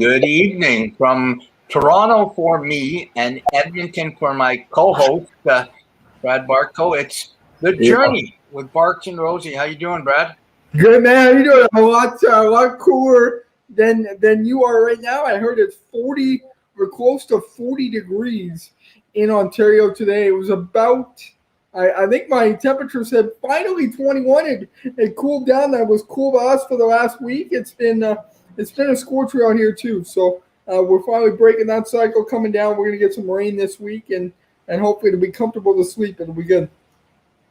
Good evening from Toronto for me and Edmonton for my co-host, Brad Barco. It's The Journey with Barts and Rosey. How you doing, Brad? Good, man. How you doing? A lot cooler than you are right now. I heard it's 40 or close to 40 degrees in Ontario today. It was about, I think my temperature said finally 21. It cooled down. That was cool to us for the last week. It's been a scorcher out here too. So we're finally breaking that cycle, coming down. We're gonna get some rain this week, and hopefully it'll be comfortable to sleep. It'll be good.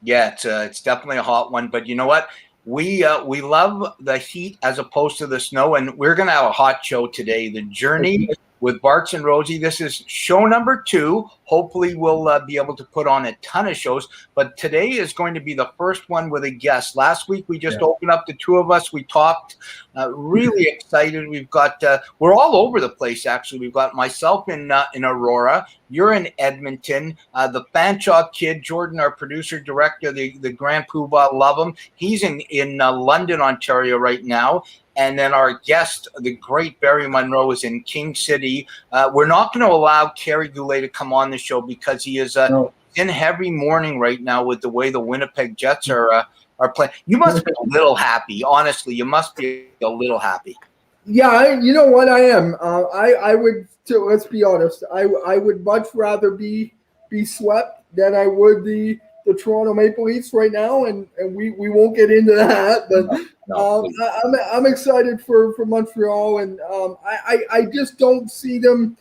Yeah, it's definitely a hot one. But you know what? We love the heat as opposed to the snow, and we're gonna have a hot show today. The Journey with Barts and Rosey. This is show number 2. Hopefully, we'll be able to put on a ton of shows. But today is going to be the first one with a guest. Last week, we just opened up the two of us. We talked. Really excited. We've got we're all over the place. Actually, we've got myself in Aurora. You're in Edmonton. The Fanshawe kid, Jordan, our producer director, the Grand Poobah, love him. He's in London, Ontario right now. And then our guest, the great Barry Munro, is in King City. We're not going to allow Kerry Goulet to come on the show because he is in heavy mourning right now with the way the Winnipeg Jets are playing. You must be a little happy. Honestly, you must be a little happy. Yeah, you know what? I am. I would. Let's be honest. I would much rather be swept than I would the Toronto Maple Leafs right now, and we won't get into that. But I'm excited for Montreal, and I just don't see them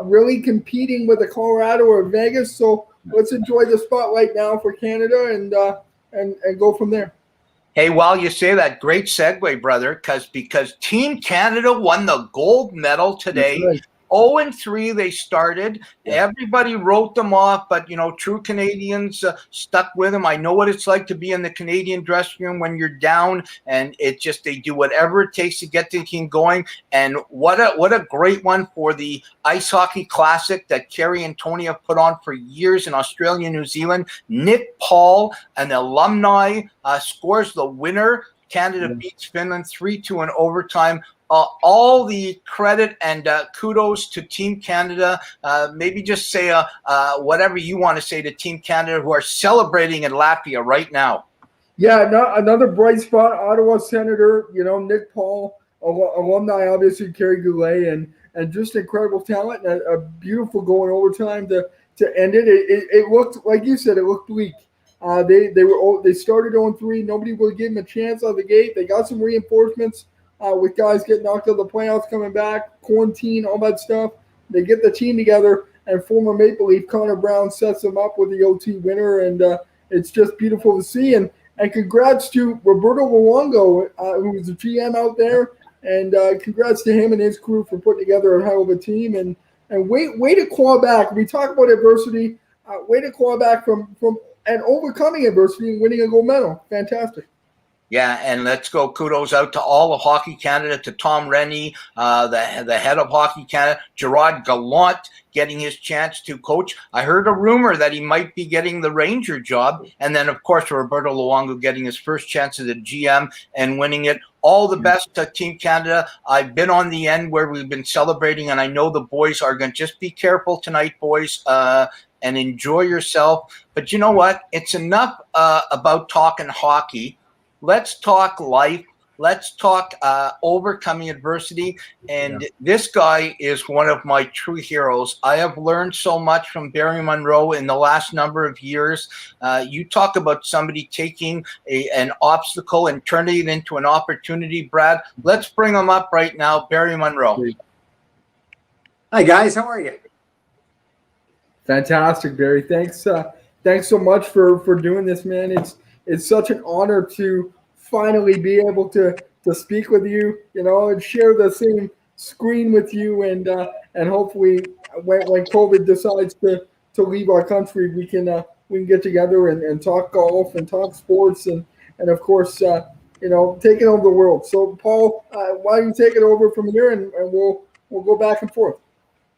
really competing with a Colorado or Vegas. So let's enjoy the spotlight now for Canada and go from there. Hey, while you say that, great segue, brother, because Team Canada won the gold medal today. That's right. 0-3 they started. Everybody wrote them off, but, true Canadians stuck with them. I know what it's like to be in the Canadian dressing room when you're down, and they do whatever it takes to get the team going. And what a great one for the Ice Hockey Classic that Kerry and Tony have put on for years in Australia and New Zealand. Nick Paul, an alumni, scores the winner. Canada beats Finland 3-2 in overtime. All the credit and kudos to Team Canada. Maybe just say whatever you want to say to Team Canada, who are celebrating in Latvia right now. Yeah, another bright spot. Ottawa Senator, Nick Paul, alumni, obviously Kerry Goulet, and just incredible talent and a beautiful goal in overtime to end it. It looked, like you said, it looked bleak. They started 0-3. Nobody would give them a chance out of the gate. They got some reinforcements. With guys getting knocked out of the playoffs, coming back, quarantine, all that stuff. They get the team together, and former Maple Leaf Connor Brown sets them up with the OT winner, and it's just beautiful to see. And congrats to Roberto Luongo, who was the GM out there, and congrats to him and his crew for putting together a hell of a team. And way to claw back. We talk about adversity. Way to claw back from and overcoming adversity and winning a gold medal. Fantastic. Yeah, and let's go kudos out to all of Hockey Canada, to Tom Rennie, the head of Hockey Canada, Gerard Gallant getting his chance to coach. I heard a rumor that he might be getting the Ranger job, and then, of course, Roberto Luongo getting his first chance as a GM and winning it. All the best to Team Canada. I've been on the end where we've been celebrating, and I know the boys are going to just be careful tonight, boys, and enjoy yourself. But you know what? It's enough about talking hockey. Let's talk life. Let's talk overcoming adversity. And this guy is one of my true heroes. I have learned so much from Barry Munro in the last number of years. You talk about somebody taking an obstacle and turning it into an opportunity, Brad. Let's bring him up right now, Barry Munro. Hi, guys. How are you? Fantastic, Barry. Thanks so much for doing this, man. It's such an honor to finally be able to speak with you, and share the same screen with you, and hopefully when COVID decides to leave our country, we can get together and talk golf and talk sports and of course taking over the world. So Paul, why don't you take it over from here, and we'll go back and forth.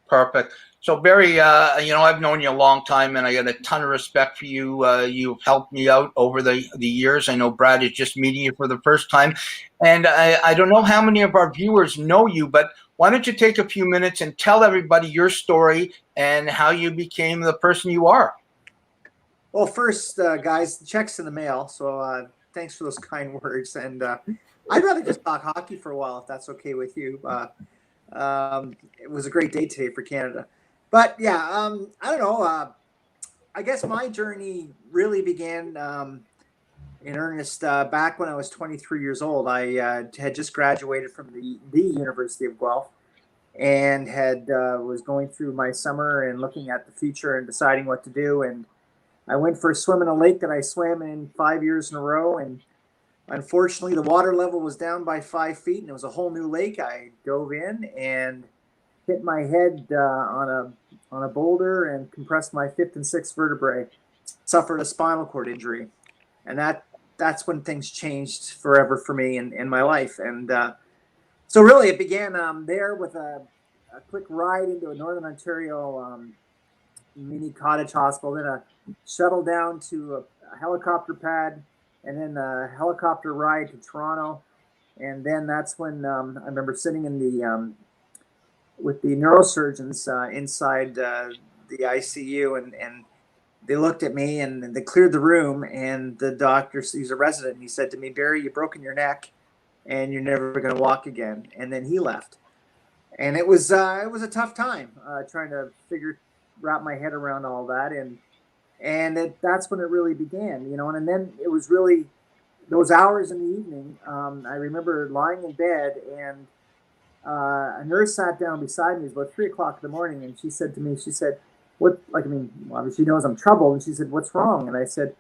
Perfect. So Barry, I've known you a long time, and I got a ton of respect for you. You've helped me out over the years. I know Brad is just meeting you for the first time, and I don't know how many of our viewers know you, but why don't you take a few minutes and tell everybody your story and how you became the person you are? Well, first, guys, the check's in the mail. So thanks for those kind words. And I'd rather just talk hockey for a while, if that's okay with you. It was a great day today for Canada. But yeah, I don't know. I guess my journey really began in earnest back when I was 23 years old. I had just graduated from the University of Guelph and had was going through my summer and looking at the future and deciding what to do. And I went for a swim in a lake that I swam in 5 years in a row. And unfortunately, the water level was down by 5 feet and it was a whole new lake. I dove in and hit my head on a boulder and compressed my fifth and sixth vertebrae. Suffered a spinal cord injury, and that's when things changed forever for me in my life. And so really, it began there with a quick ride into a Northern Ontario mini cottage hospital, then a shuttle down to a helicopter pad, and then a helicopter ride to Toronto. And then that's when I remember sitting in the with the neurosurgeons inside the ICU, and they looked at me and they cleared the room. And the doctor, he's a resident, and he said to me, "Barry, you've broken your neck, and you're never going to walk again." And then he left, and it was a tough time trying to wrap my head around all that, and that's when it really began, and then it was really those hours in the evening. I remember lying in bed, and a nurse sat down beside me. It was about 3 o'clock in the morning, and she said to me, "What?" Obviously she knows I'm troubled, and she said, "What's wrong?" And I said,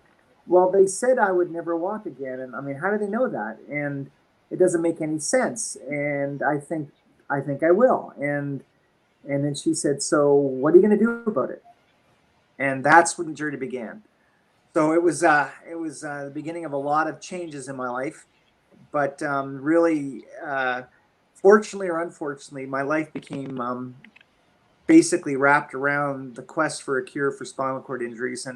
"Well, they said I would never walk again, and I mean, how do they know that? And it doesn't make any sense. And I think I will." And then she said, "So what are you going to do about it?" And that's when the journey began. So it was the beginning of a lot of changes in my life, but really, fortunately or unfortunately, my life became basically wrapped around the quest for a cure for spinal cord injuries,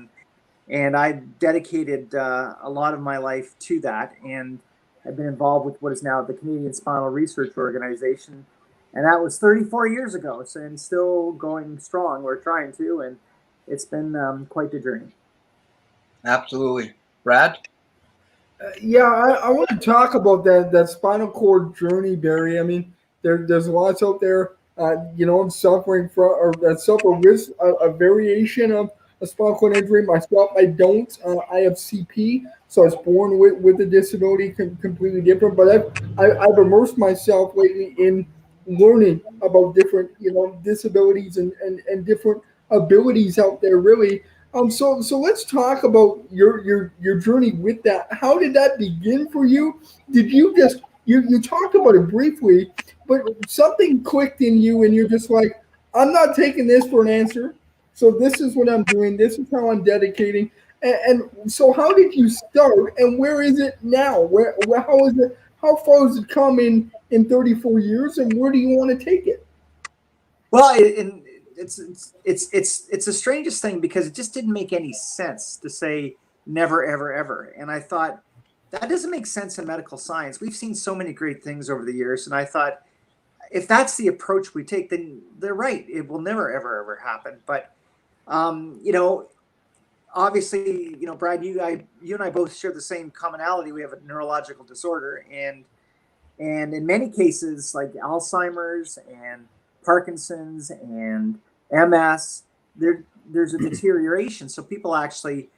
and I dedicated a lot of my life to that, and I've been involved with what is now the Canadian Spinal Research Organization, and that was 34 years ago, so, and still going strong. We're trying to, and it's been quite the journey. Absolutely. Brad? Yeah, I want to talk about that spinal cord journey, Barry. I mean, there's lots out there, suffering from or that suffer with a variation of a spinal cord injury. Myself, I don't. I have CP, so I was born with a disability, completely different. But I've immersed myself lately in learning about different disabilities and different abilities out there, really. So let's talk about your journey with that. How did that begin for you? Did you just you talked about it briefly, but something clicked in you, and you're just like, I'm not taking this for an answer. So this is what I'm doing. This is how I'm dedicating. And so, how did you start, and where is it now? How is it? How far has it come in 34 years, and where do you want to take it? Well, it's the strangest thing, because it just didn't make any sense to say never, ever, ever. And I thought, that doesn't make sense in medical science. We've seen so many great things over the years. And I thought, if that's the approach we take, then they're right. It will never, ever, ever happen. But, obviously, Brad, you and I both share the same commonality. We have a neurological disorder, and in many cases, like Alzheimer's and Parkinson's and MS, there's a deterioration. So people actually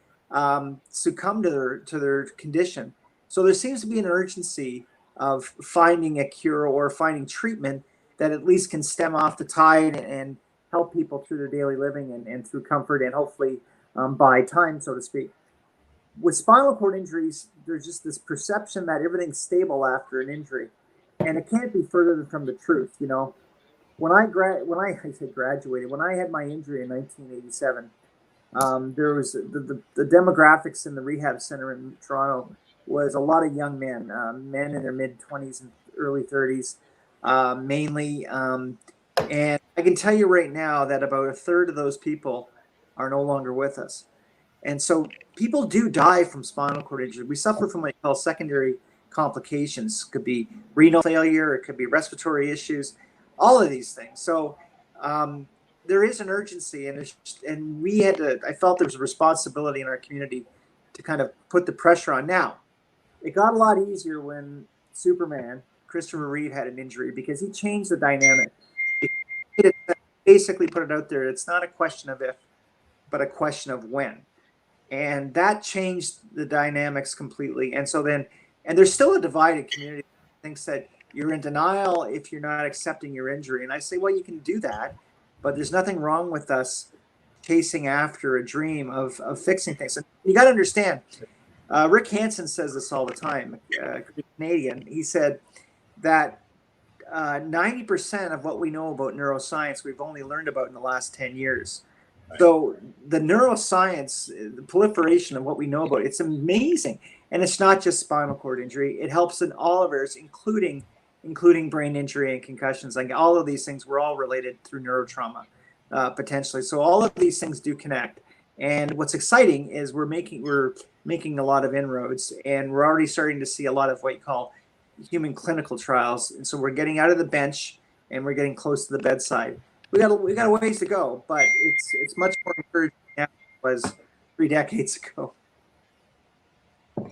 succumb to their condition. So there seems to be an urgency of finding a cure or finding treatment that at least can stem off the tide and help people through their daily living and through comfort, and hopefully buy time, so to speak. With spinal cord injuries, there's just this perception that everything's stable after an injury, and it can't be further from the truth. When I graduated, when I had my injury in 1987, there was the demographics in the rehab center in Toronto was a lot of young men in their mid 20s and early 30s, mainly, And I can tell you right now that about a third of those people are no longer with us. And so people do die from spinal cord injury. We suffer from what we call secondary complications. It could be renal failure, it could be respiratory issues, all of these things. So there is an urgency, and we had to. I felt there was a responsibility in our community to kind of put the pressure on. Now, it got a lot easier when Superman, Christopher Reeve, had an injury because he changed the dynamic. It basically put it out there. It's not a question of if, but a question of when. And that changed the dynamics completely. And so then, and there's still a divided community that thinks that you're in denial if you're not accepting your injury. And I say, well, you can do that, but there's nothing wrong with us chasing after a dream of fixing things. And you got to understand, Rick Hansen says this all the time, Canadian. He said that 90% of what we know about neuroscience, we've only learned about in the last 10 years. So the neuroscience, the proliferation of what we know about, it's amazing. And it's not just spinal cord injury. It helps in all of ours, including brain injury and concussions. Like all of these things, we're all related through neurotrauma, potentially. So all of these things do connect. And what's exciting is we're making a lot of inroads, and we're already starting to see a lot of what you call human clinical trials. And so we're getting out of the bench and we're getting close to the bedside. We got a ways to go, but it's much more encouraging now than it was 3 decades ago.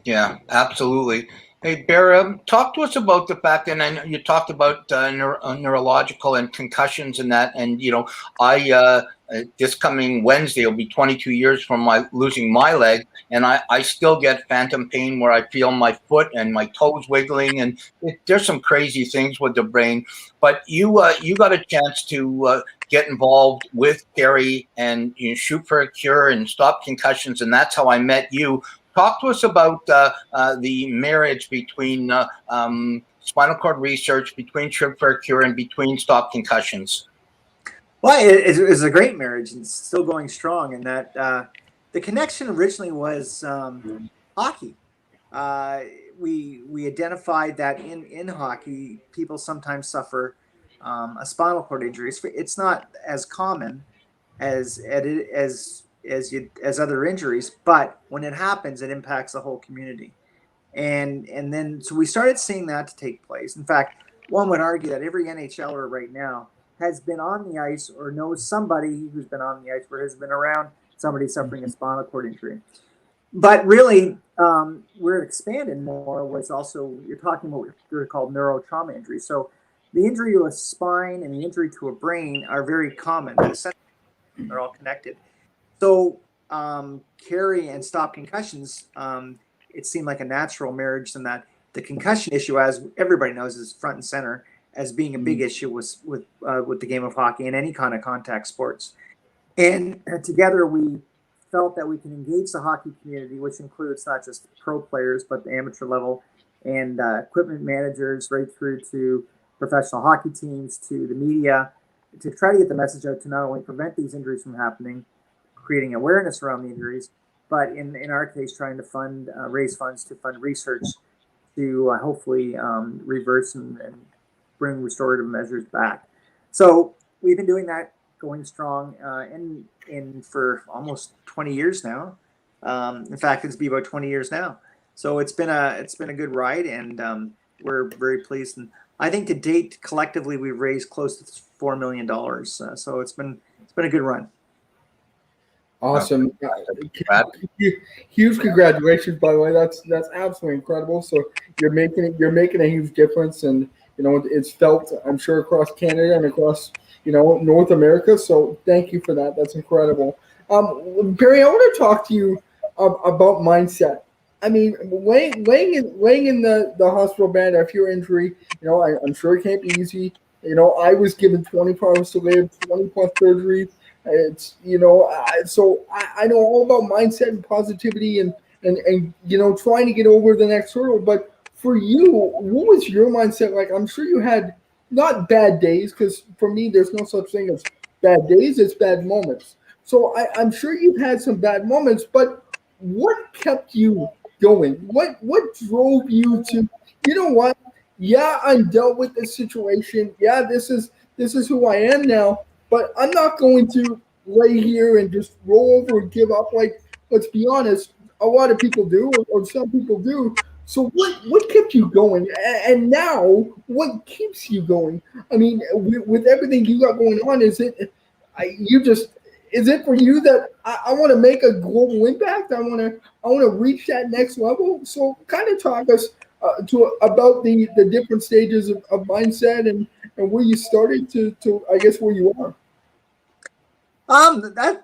Yeah, absolutely. Hey, Bear, talk to us about the fact, and I know you talked about neurological and concussions and that, and I this coming Wednesday will be 22 years from losing my leg, and I still get phantom pain where I feel my foot and my toes wiggling, and there's some crazy things with the brain. But you got a chance to get involved with Kerry and shoot for a cure and stop concussions, and that's how I met you. Talk to us about the marriage between spinal cord research, between Shoot for a Cure, and between Stop Concussions. Well, it's a great marriage, and it's still going strong. And that the connection originally was hockey. We identified that in hockey, people sometimes suffer a spinal cord injury. It's not as common as other injuries, but when it happens, it impacts the whole community. And then so we started seeing that to take place. In fact, one would argue that every NHLer right now has been on the ice or knows somebody who's been on the ice or has been around somebody suffering a spinal cord injury. But really, where it expanded more was also, you're talking about what you're called neurotrauma injury. So the injury to a spine and the injury to a brain are very common. They're all connected. So Kerry and Stop Concussions, it seemed like a natural marriage in that the concussion issue, as everybody knows, is front and center as being a big issue with the game of hockey and any kind of contact sports. And together we felt that we can engage the hockey community, which includes not just pro players, but the amateur level and equipment managers right through to professional hockey teams, to the media, to try to get the message out to not only prevent these injuries from happening, creating awareness around the injuries, but in our case, trying to raise funds to fund research to hopefully reverse and bring restorative measures back. So we've been doing that, going strong, in for almost 20 years now. In fact, it's been about 20 years now. So it's been a good ride, and we're very pleased. And I think to date, collectively, we've raised close to $4 million. So it's been a good run. Awesome. Huge congratulations, by the way. That's absolutely incredible. So you're making a huge difference, and it's felt, I'm sure, across Canada and across North America. So thank you for that. That's incredible. Barry, I want to talk to you about mindset. I mean, laying in the hospital bed after your injury, I'm sure it can't be easy. I was given 24 hours to live, 20 plus surgeries. It's so I know all about mindset and positivity and trying to get over the next hurdle. But for you, what was your mindset like? I'm sure you had not bad days, because for me, there's no such thing as bad days. It's bad moments. So I'm sure you've had some bad moments. But what kept you going? What drove you to? You know what? yeah, I'm dealt with this situation. Yeah, this is who I am now. But I'm not going to lay here and just roll over and give up. Like, let's be honest, a lot of people do, or some people do. So what kept you going? And now, what keeps you going? I mean, with everything you got going on, is it you just is it for you that I want to make a global impact? I want to reach that next level. So kind of talk us to about the different stages of mindset and where you started to I guess where you are.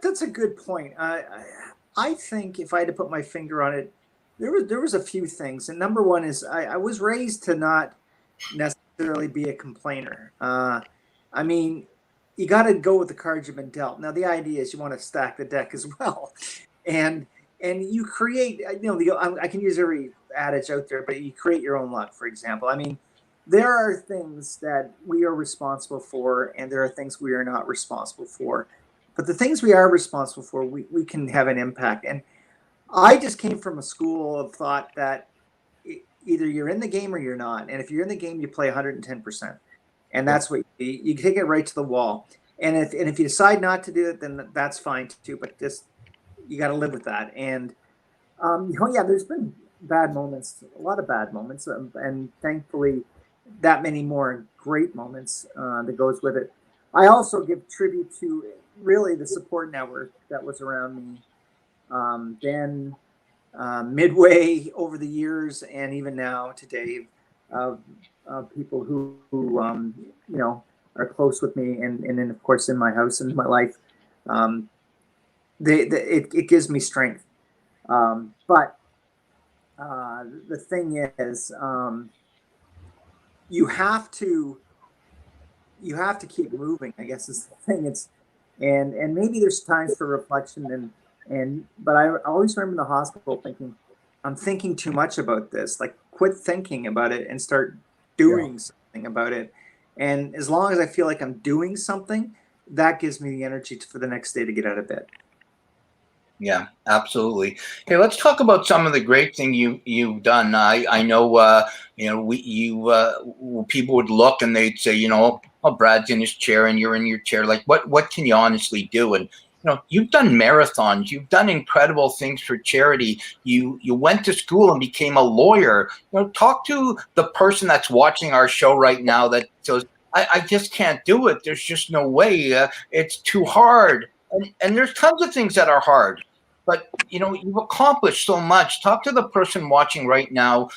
That's a good point. I think if I had to put my finger on it, there was a few things. And number one is I was raised to not necessarily be a complainer. I mean, you got to go with the cards you've been dealt. Now the idea is you want to stack the deck as well, and you create. I can use every adage out there, but you create your own luck. For example, I mean, there are things that we are responsible for, and there are things we are not responsible for. But the things we are responsible for, we can have an impact. And I just came from a school of thought that either you're in the game or you're not. And if you're in the game, you play 110%. And that's what you take it right to the wall. And if you decide not to do it, then that's fine too. But just you got to live with that. And there's been bad moments, a lot of bad moments, and thankfully that many more great moments that goes with it. I also give tribute to really the support network that was around me then, midway over the years, and even now today, people who are close with me, and then of course in my house and my life, it gives me strength. But the thing is, you have to keep moving, I guess is the thing. And maybe there's times for reflection but I always remember in the hospital thinking, I'm thinking too much about this. Like, quit thinking about it and start doing something about it. And as long as I feel like I'm doing something, that gives me the energy for the next day to get out of bed. Yeah, absolutely. Okay, let's talk about some of the great thing you've done. I know people would look and they'd say, oh, Brad's in his chair and you're in your chair. Like, what can you honestly do? And you've done marathons. You've done incredible things for charity. You went to school and became a lawyer. Talk to the person that's watching our show right now that says, I just can't do it. There's just no way. It's too hard. And there's tons of things that are hard, but you've accomplished so much. Talk to the person watching right now,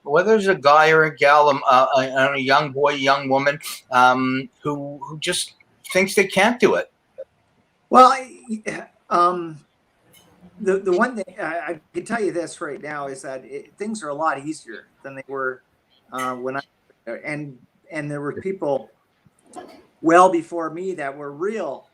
whether it's a guy or a gal, a young boy, young woman, who just thinks they can't do it. Well, the one thing I can tell you this right now is that things are a lot easier than they were when and there were people well before me that were real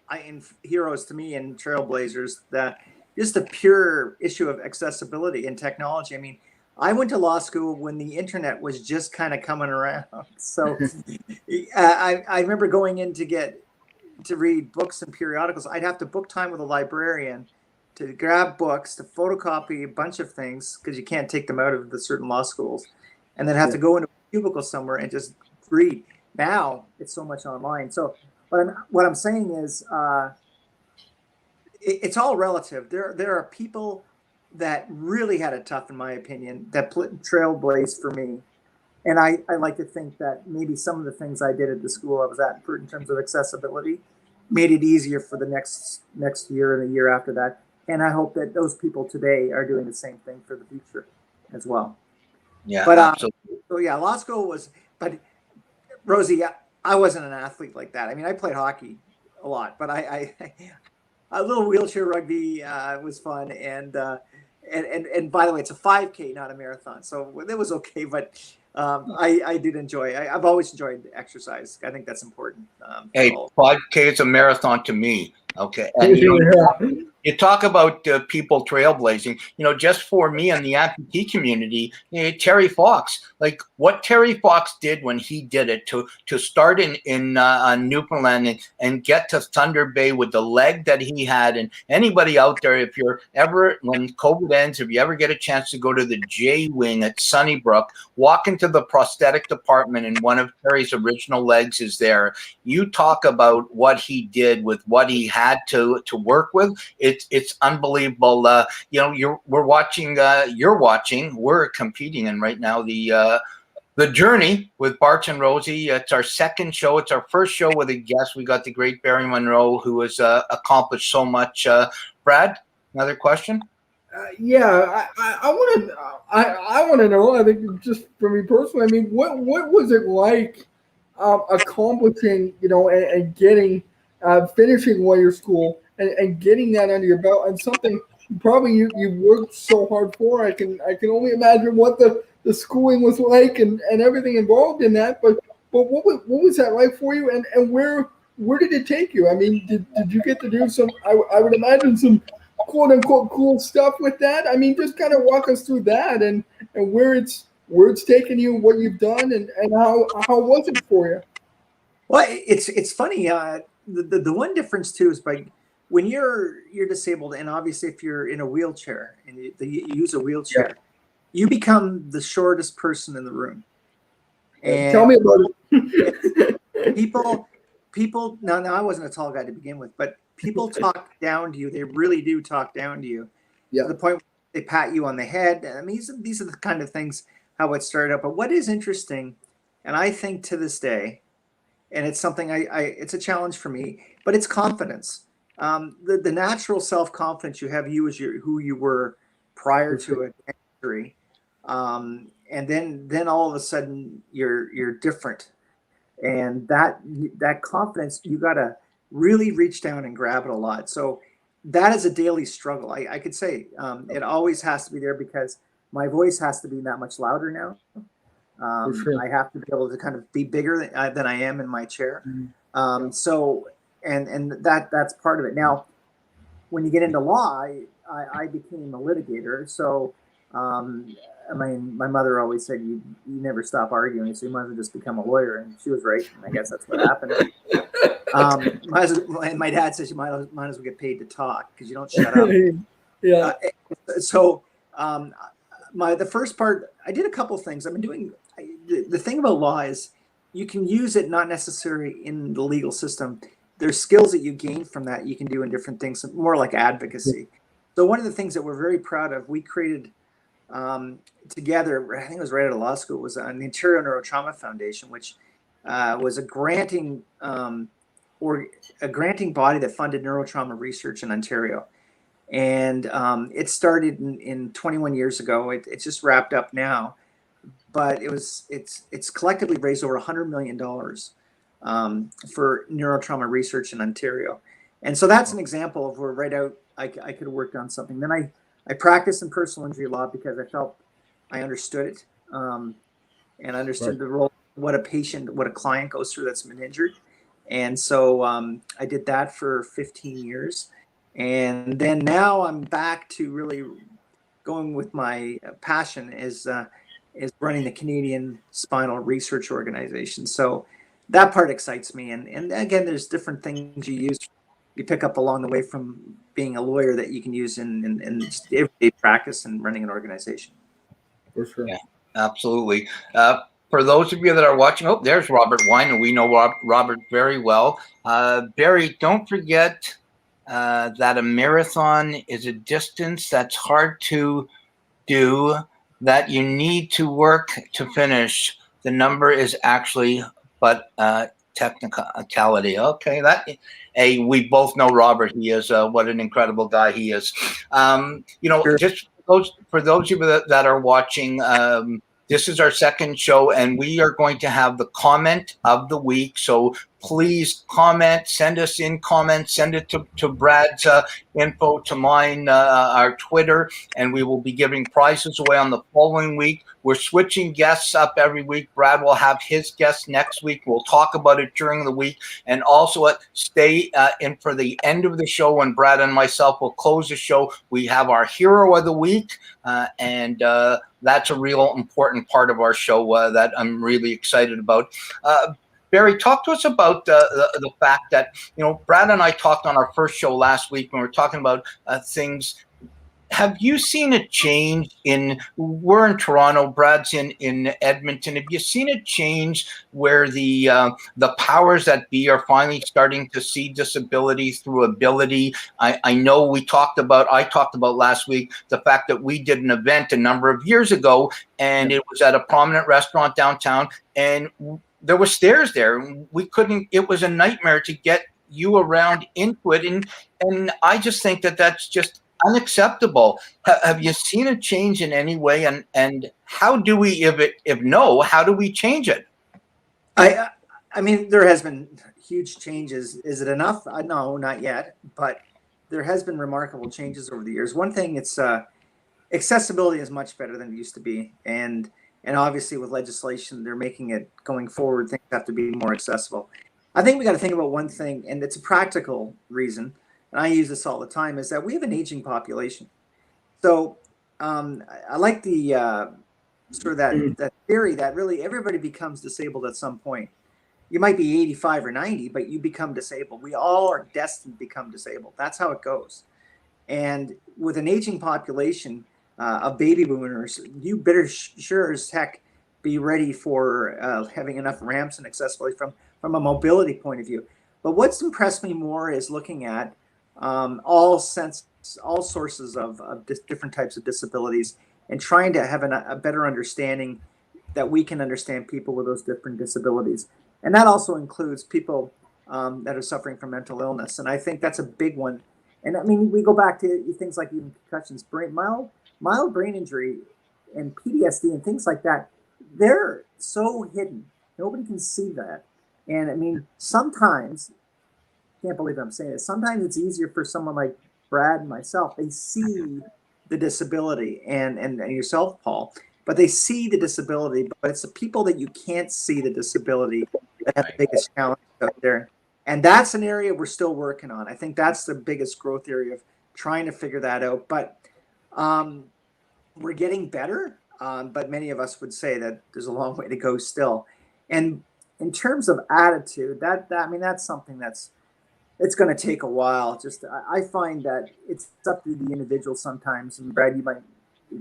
heroes to me and trailblazers. That just the pure issue of accessibility and technology. I mean, I went to law school when the internet was just kind of coming around. So I remember going in to read books and periodicals. I'd have to book time with a librarian to grab books, to photocopy a bunch of things because you can't take them out of the certain law schools, and then have to go into a cubicle somewhere and just read. Now it's so much online. So what I'm saying is it's all relative. There are people that really had it tough, in my opinion, that trailblazed for me. And I like to think that maybe some of the things I did at the school I was at in terms of accessibility made it easier for the next year and the year after that. And I hope that those people today are doing the same thing for the future as well. Yeah, but absolutely. So yeah, law school was, but Rosie, I wasn't an athlete like that. I mean, I played hockey a lot, but I a little wheelchair rugby was fun. And by the way, it's a 5K, not a marathon. So it was okay, but I did enjoy. I've always enjoyed exercise. I think that's important. Hey, 5K is a marathon to me. Okay, and You talk about people trailblazing, just for me and the amputee community, Terry Fox, like what Terry Fox did when he did it to start in Newfoundland and get to Thunder Bay with the leg that he had. And anybody out there, if you're ever, when COVID ends, if you ever get a chance to go to the J Wing at Sunnybrook, walk into the prosthetic department and one of Terry's original legs is there. You talk about what he did with what he had to work with. It's unbelievable. We're watching. We're competing in right now the journey with Barts and Rosey. It's our second show. It's our first show with a guest. We got the great Barry Munro, who has accomplished so much. Brad, another question? Yeah, I want to know. I think just for me personally, I mean, what was it like accomplishing, and getting finishing warrior school and getting that under your belt, and something probably you worked so hard for. I can only imagine what the schooling was like and everything involved in that. But what was that like for you, and where did it take you? I mean, did you get to do some? I would imagine some quote unquote cool stuff with that. I mean, just kind of walk us through that and where it's taken you, what you've done, and how was it for you? Well, it's funny. The one difference too is when you're disabled, and obviously if you're in a wheelchair and you use a wheelchair, yeah, you become the shortest person in the room. And tell me about it. people. Now I wasn't a tall guy to begin with, but people talk down to you. They really do talk down to you. Yeah. To the point where they pat you on the head. I mean, these are the kind of things how it started out. But what is interesting, and I think to this day, and it's something it's a challenge for me, but it's confidence. The natural self-confidence you have, you as who you were prior to an injury, and then all of a sudden you're different, and that confidence, you gotta really reach down and grab it a lot. So that is a daily struggle. I could say it always has to be there because my voice has to be that much louder now. Sure. I have to be able to kind of be bigger than I am in my chair. Mm-hmm. So that's part of it. Now, when you get into law, I became a litigator. So, I mean, my mother always said, you never stop arguing, so you might as well just become a lawyer. And she was right. And I guess that's what happened. My dad says you might as well get paid to talk because you don't shut up. Yeah. The first part, I did a couple of things. I've been doing, the thing about law is you can use it not necessarily in the legal system. There's skills that you gain from that you can do in different things, more like advocacy. So one of the things that we're very proud of, we created together, I think it was right out of law school, was on the Ontario Neurotrauma Foundation, which was a granting body that funded neurotrauma research in Ontario. And it started in 21 years ago. It's just wrapped up now, but it's collectively raised over $100 million for neurotrauma research in Ontario. And so that's an example of where right out I could have worked on something. Then I practiced in personal injury law because I felt I understood it and understood the role, what a client goes through that's been injured. And so I did that for 15 years. And then now I'm back to really going with my passion is running the Canadian Spinal Research Organization. So that part excites me. And again, there's different things you pick up along the way from being a lawyer that you can use in everyday practice and running an organization. For sure. Yeah, absolutely. For those of you that are watching, there's Robert Wine, and we know Robert very well. Barry, don't forget that a marathon is a distance that's hard to do, that you need to work to finish. The number is actually but technicality. Okay, we both know Robert. He is what an incredible guy he is. Sure. Just for those of you that are watching, this is our second show, and we are going to have the comment of the week. So please comment, send us in comments, send it to Brad's info, to mine, our Twitter, and we will be giving prizes away on the following week. We're switching guests up every week. Brad will have his guests next week. We'll talk about it during the week. And also stay in for the end of the show when Brad and myself will close the show. We have our hero of the week, and that's a real important part of our show that I'm really excited about. Barry, talk to us about the fact that, Brad and I talked on our first show last week when we were talking about things. Have you seen a change we're in Toronto, Brad's in Edmonton. Have you seen a change where the powers that be are finally starting to see disability through ability? I know I talked about last week the fact that we did an event a number of years ago, and it was at a prominent restaurant downtown, and there were stairs there. It was a nightmare to get you around into it. And I just think that's just unacceptable. Have you seen a change in any way? And how do we, if no, how do we change it? I mean, there has been huge changes. Is it enough? No, not yet. But there has been remarkable changes over the years. One thing, it's accessibility is much better than it used to be. And obviously with legislation, they're making it going forward, things have to be more accessible. I think we got to think about one thing, and it's a practical reason, and I use this all the time, is that we have an aging population. So I like the sort of that theory that really everybody becomes disabled at some point. You might be 85 or 90, but you become disabled. We all are destined to become disabled. That's how it goes. And with an aging population of baby boomers, you better sure as heck be ready for having enough ramps and accessibility from a mobility point of view. But what's impressed me more is looking at all sources of different types of disabilities, and trying to have a better understanding that we can understand people with those different disabilities. And that also includes people that are suffering from mental illness. And I think that's a big one. And I mean, we go back to things like even concussions, mild brain injury and PTSD and things like that. They're so hidden. Nobody can see that. And I mean, sometimes, can't believe I'm saying this, sometimes it's easier for someone like Brad and myself. They see the disability, and yourself, Paul, but they see the disability, but it's the people that you can't see the disability that have the biggest challenge out there. And that's an area we're still working on. I think that's the biggest growth area of trying to figure that out. But we're getting better, but many of us would say that there's a long way to go still. And in terms of attitude, I mean, that's something it's going to take a while. Just I find that it's up to the individual sometimes. And Brad, you might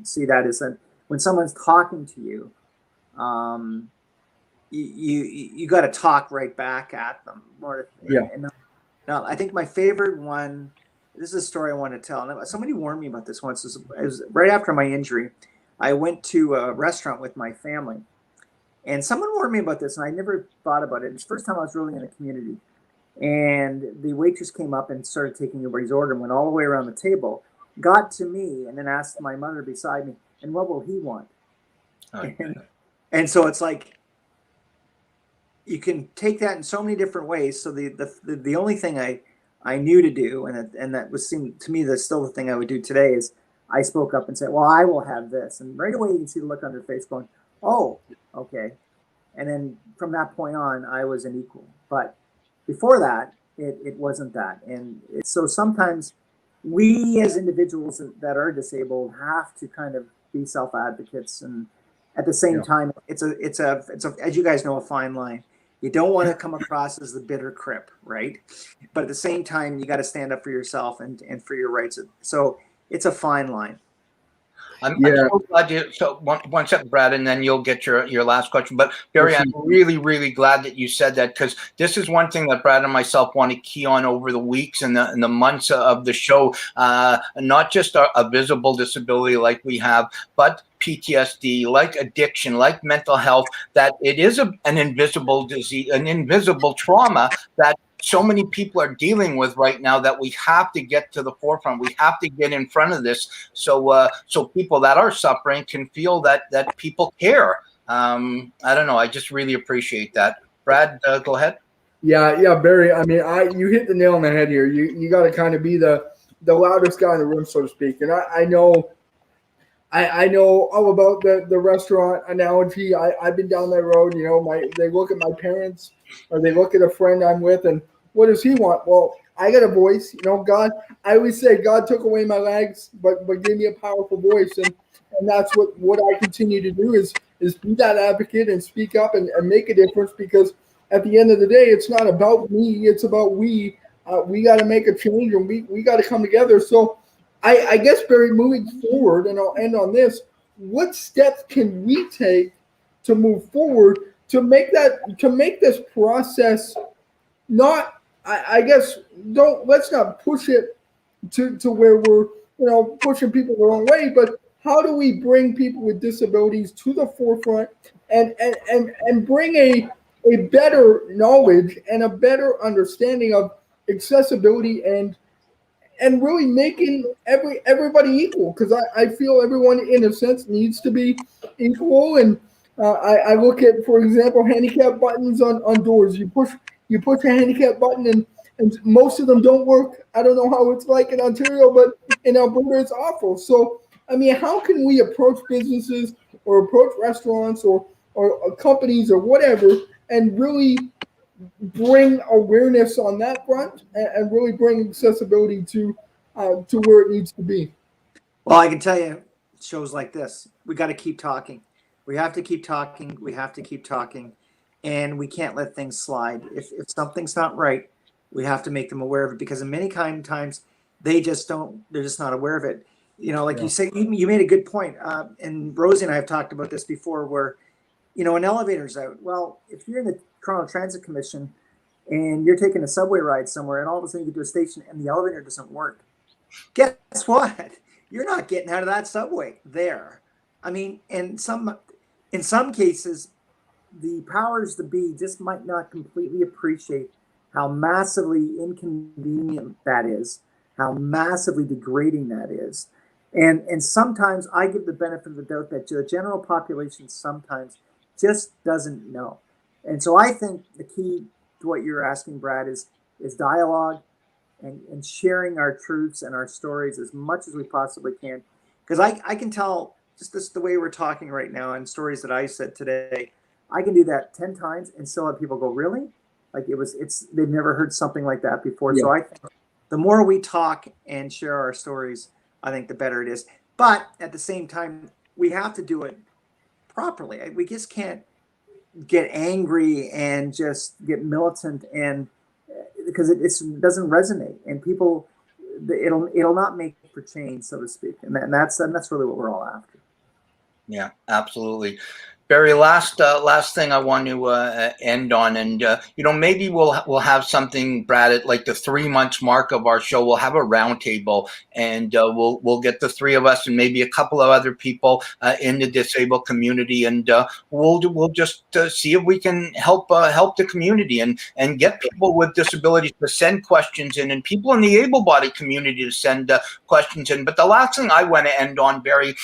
see that, is that when someone's talking to you, you got to talk right back at them. And now, I think my favorite one, this is a story I want to tell. And somebody warned me about this once. It was right after my injury. I went to a restaurant with my family, and someone warned me about this, and I never thought about it. It's the first time I was really in a community. And the waitress came up and started taking everybody's order and went all the way around the table, got to me, and then asked my mother beside me, and what will he want? And so it's like, you can take that in so many different ways. So the only thing I knew to do, and that was seemed to me that's still the thing I would do today, is I spoke up and said, well, I will have this. And right away you can see the look on their face going, oh, okay. And then from that point on, I was an equal. But before that, it wasn't that. And so sometimes we as individuals that are disabled have to kind of be self-advocates. And at the same time, it's a as you guys know, a fine line. You don't want to come across as the bitter crip, right? But at the same time, you got to stand up for yourself and for your rights. So it's a fine line. I'm so glad you. So one second, Brad, and then you'll get your last question. But Barry, I'm really, really glad that you said that, because this is one thing that Brad and myself want to key on over the weeks and the months of the show. Not just a visible disability like we have, but PTSD, like addiction, like mental health. That it is an invisible disease, an invisible trauma that so many people are dealing with right now, that we have to get to the forefront. We have to get in front of this, so people that are suffering can feel that people care. I don't know. I just really appreciate that. Brad, go ahead. Yeah, Barry. I mean, you hit the nail on the head here. You got to kind of be the loudest guy in the room, so to speak. And I know I know all about the restaurant analogy. I've been down that road. You know, they look at my parents or they look at a friend I'm with, and what does he want? Well, I got a voice. You know, God. I always say God took away my legs, but gave me a powerful voice, and that's what I continue to do is be that advocate and speak up and make a difference, because at the end of the day, it's not about me. It's about we. We got to make a change, and we got to come together. So I guess, Barry, moving forward, and I'll end on this. What steps can we take to move forward to make this process not? I guess don't let's not push it to where we're pushing people the wrong way, but how do we bring people with disabilities to the forefront and bring a better knowledge and a better understanding of accessibility and really making everybody equal, because I feel everyone in a sense needs to be equal. And I look at, for example, handicap buttons on doors. You push a handicap button, and most of them don't work. I don't know how it's like in Ontario, but in Alberta it's awful. So I mean, how can we approach businesses or approach restaurants or companies or whatever, and really bring awareness on that front, and really bring accessibility to where it needs to be? Well, I can tell you, shows like this, we got to keep talking. We have to keep talking. We have to keep talking, and we can't let things slide. If something's not right, we have to make them aware of it, because in many times they just don't. They're just not aware of it. You know, like Yeah. you say, you made a good point. And Rosie and I have talked about this before, where an elevator's out. Well, if you're in the Toronto Transit Commission and you're taking a subway ride somewhere, and all of a sudden you get to a station and the elevator doesn't work, guess what? You're not getting out of that subway there. I mean, in some cases, the powers that be just might not completely appreciate how massively inconvenient that is, how massively degrading that is. And sometimes I give the benefit of the doubt that the general population sometimes just doesn't know. And so I think the key to what you're asking, Brad, is dialogue, and sharing our truths and our stories as much as we possibly can. Because I can tell just this, the way we're talking right now, and stories that I said today, I can do that 10 times and still have people go, really? Like they've never heard something like that before. Yeah. So I think the more we talk and share our stories, I think the better it is. But at the same time, we have to do it properly. We just can't get angry and just get militant, and because it doesn't resonate, and people, it'll not make for change, so to speak, and that's really what we're all after. Yeah, absolutely. Barry, last thing I want to end on, and maybe we'll have something, Brad, at like the 3 months mark of our show. We'll have a roundtable, and we'll get the three of us and maybe a couple of other people in the disabled community, and we'll just see if we can help the community and get people with disabilities to send questions in, and people in the able-bodied community to send questions in. But the last thing I want to end on, Barry,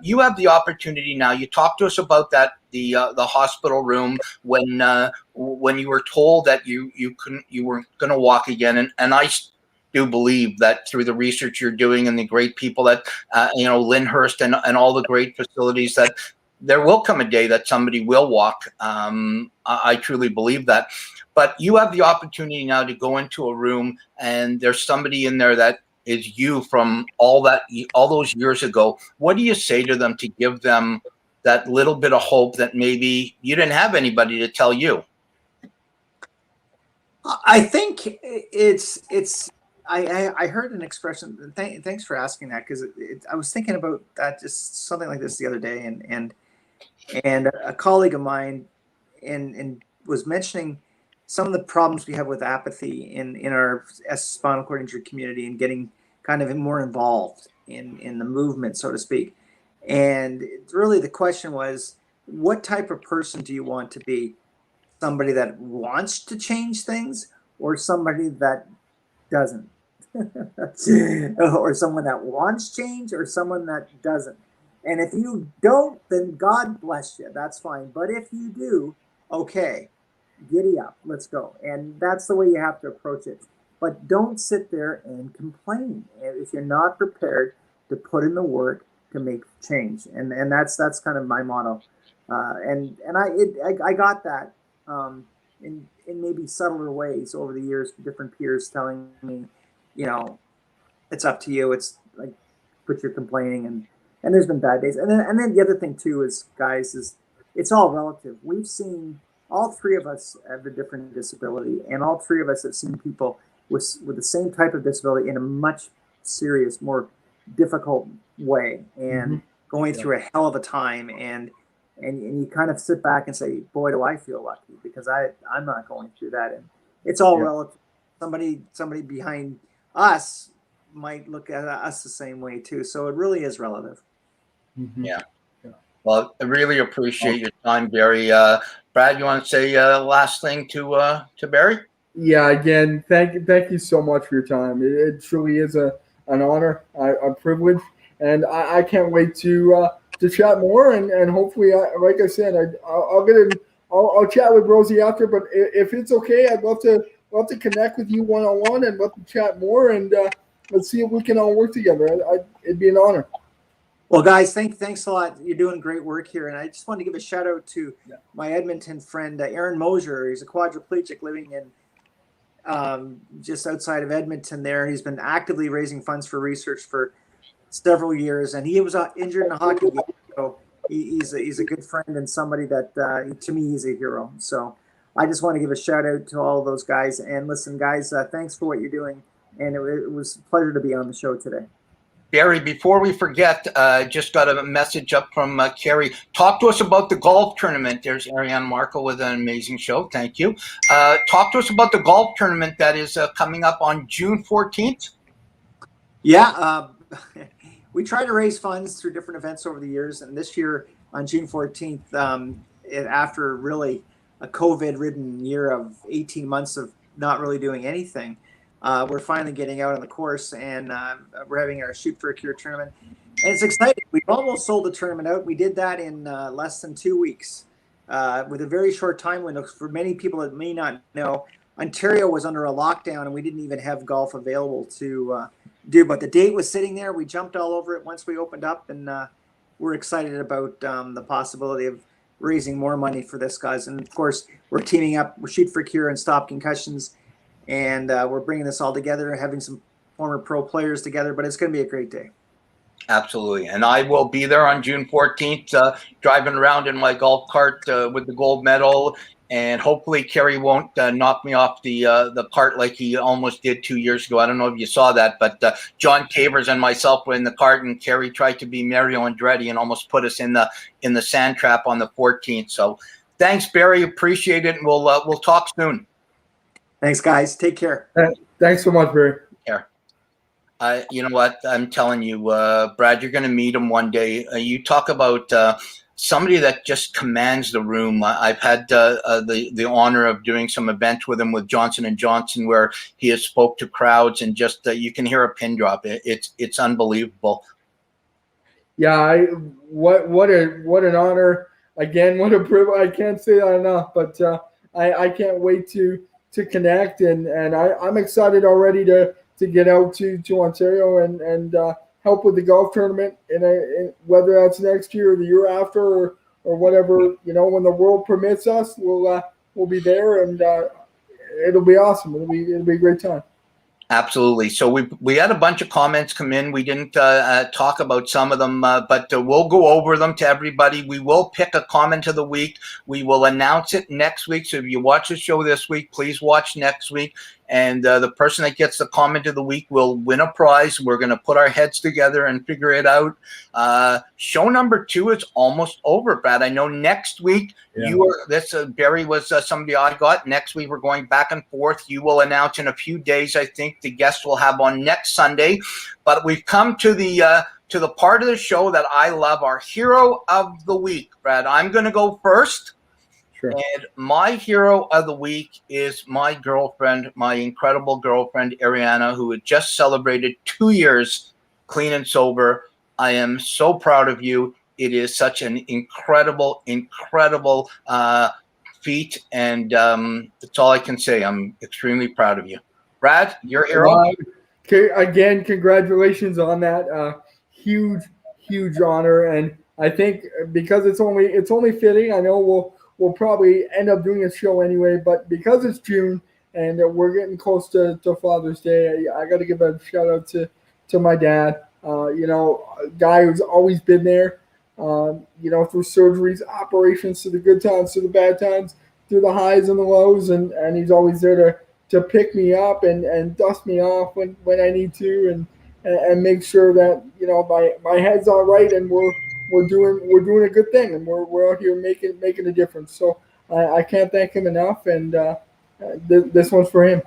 you have the opportunity now. You talked to us about that, the hospital room when you were told that you weren't going to walk again, and I do believe that through the research you're doing and the great people that Lyndhurst and all the great facilities, that there will come a day that somebody will walk. I truly believe that. But you have the opportunity now to go into a room and there's somebody in there that is you from all those years ago. What do you say to them to give them that little bit of hope that maybe you didn't have anybody to tell you? I think I heard an expression. Thanks for asking that, because I was thinking about that, just something like this the other day, and a colleague of mine and was mentioning some of the problems we have with apathy in our spinal cord injury community, and getting kind of more involved in the movement, so to speak. And really the question was, what type of person do you want to be? Somebody that wants to change things, or somebody that doesn't? Or someone that wants change, or someone that doesn't? And if you don't, then God bless you, that's fine. But if you do, okay. giddy up, let's go. And that's the way you have to approach it. But don't sit there and complain if you're not prepared to put in the work to make change. And that's kind of my motto. I got that in maybe subtler ways over the years, different peers telling me, it's up to you. It's like, quit your complaining, and there's been bad days. And then the other thing too is, guys, is it's all relative. We've seen, all three of us have a different disability, and all three of us have seen people with the same type of disability in a much serious, more difficult way, and going through a hell of a time. And you kind of sit back and say, boy, do I feel lucky, because I'm not going through that. And it's all relative. Somebody behind us might look at us the same way too. So it really is relative. Yeah. Well, I really appreciate your time, Barry. Brad, you want to say last thing to Barry? Yeah, again, thank you so much for your time. It truly is an honor, a privilege, and I can't wait to chat more. And hopefully, like I said, I'll chat with Rosie after. But if it's okay, I'd love to connect with you one-on-one and love to chat more. And let's see if we can all work together. It'd be an honor. Well, guys, thanks a lot. You're doing great work here. And I just want to give a shout out to my Edmonton friend, Aaron Mosier. He's a quadriplegic living in just outside of Edmonton there. He's been actively raising funds for research for several years, and he was injured in a hockey game. So he's a good friend and somebody that, to me, he's a hero. So I just want to give a shout out to all of those guys. And listen, guys, thanks for what you're doing. And it was a pleasure to be on the show today. Barry, before we forget, just got a message up from Carrie. Talk to us about the golf tournament. There's Ariane Marco with an amazing show. Thank you. Talk to us about the golf tournament that is coming up on June 14th. Yeah, we try to raise funds through different events over the years. And this year on June 14th, after really a COVID-ridden year of 18 months of not really doing anything, we're finally getting out on the course, and we're having our Shoot for a Cure tournament. And it's exciting. We've almost sold the tournament out. We did that in less than 2 weeks with a very short time window. For many people that may not know, Ontario was under a lockdown, and we didn't even have golf available to do. But the date was sitting there. We jumped all over it once we opened up, and we're excited about the possibility of raising more money for this, guys. And, of course, we're teaming up with Shoot for a Cure and Stop Concussions. And we're bringing this all together, having some former pro players together, but it's going to be a great day. Absolutely. And I will be there on June 14th, driving around in my golf cart with the gold medal. And hopefully Kerry won't knock me off the cart like he almost did 2 years ago. I don't know if you saw that, but John Cavers and myself were in the cart, and Kerry tried to be Mario Andretti and almost put us in the sand trap on the 14th. So thanks, Barry. Appreciate it. And we'll talk soon. Thanks, guys. Take care. Thanks so much, Barry. Care. You know what? I'm telling you, Brad, you're going to meet him one day. You talk about somebody that just commands the room. I've had the honor of doing some events with him with Johnson & Johnson, where he has spoke to crowds, and just you can hear a pin drop. It's unbelievable. Yeah, what an honor. Again, what a privilege. I can't say that enough, but I can't wait to connect, and I'm excited already to get out to Ontario and help with the golf tournament, and whether that's next year or the year after or whatever, when the world permits us, we'll be there, and it'll be awesome. It'll be a great time. Absolutely. So we had a bunch of comments come in. We didn't talk about some of them, but we'll go over them to everybody. We will pick a comment of the week. We will announce it next week. So if you watch the show this week, please watch next week. And the person that gets the comment of the week will win a prize. We're going to put our heads together and figure it out. Show number 2 is almost over, Brad. I know next week Barry was somebody I got. Next week we're going back and forth. You will announce in a few days, I think, the guest we'll have on next Sunday. But we've come to the part of the show that I love, our hero of the week. Brad, I'm going to go first. Sure. And my hero of the week is my girlfriend, my incredible girlfriend, Ariana, who had just celebrated 2 years clean and sober. I am so proud of you. It is such an incredible feat, and that's all I can say. I'm extremely proud of you. Brad, your hero. Okay, again, congratulations on that. Huge honor, and I think because it's only fitting. I know we'll probably end up doing a show anyway, but because it's June and we're getting close to Father's Day, I got to give a shout out to my dad. A guy who's always been there. Through surgeries, operations, to the good times, to the bad times, through the highs and the lows, and he's always there to pick me up and dust me off when I need to, and make sure that my head's all right, and we're doing a good thing, and we're out here making a difference. So I can't thank him enough, and this one's for him.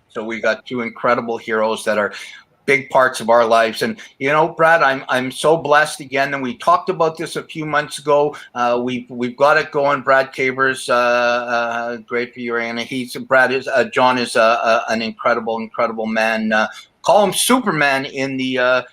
So we got two incredible heroes that are big parts of our lives. And Brad, I'm so blessed again, and we talked about this a few months ago. We've got it going. Brad Cavers, great for you, and John is an incredible man. Call him Superman in the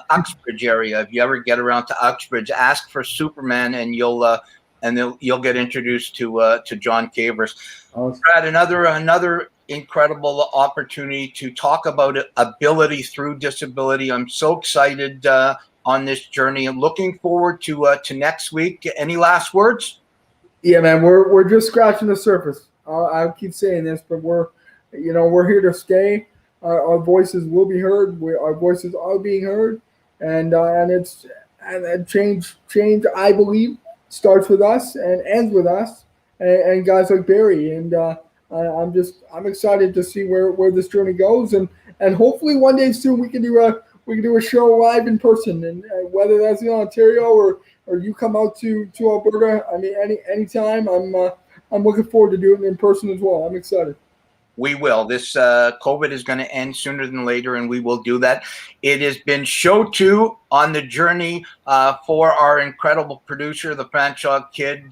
Uxbridge area. If you ever get around to Uxbridge, ask for Superman, and you'll get introduced to John Cavers. Awesome. Brad, another incredible opportunity to talk about ability through disability. I'm so excited on this journey and looking forward to next week. Any last words? Yeah, man, we're just scratching the surface. I'll keep saying this, but we're here to stay. Our voices will be heard. Our voices are being heard, and change. I believe starts with us and ends with us, and guys like Barry. And I'm excited to see where this journey goes, and hopefully one day soon we can do a show live in person, and whether that's in Ontario or you come out to Alberta. I mean, anytime. I'm looking forward to doing it in person as well. I'm excited. We will. This COVID is going to end sooner than later, and we will do that. It has been show 2 on the journey for our incredible producer, the Fanshawe Kid,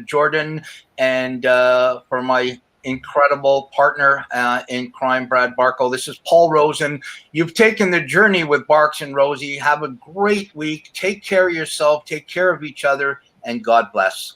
Jordan, and for my incredible partner in crime, Brad Barco. This is Paul Rosen. You've taken the journey with Barts and Rosey. Have a great week. Take care of yourself. Take care of each other, and God bless.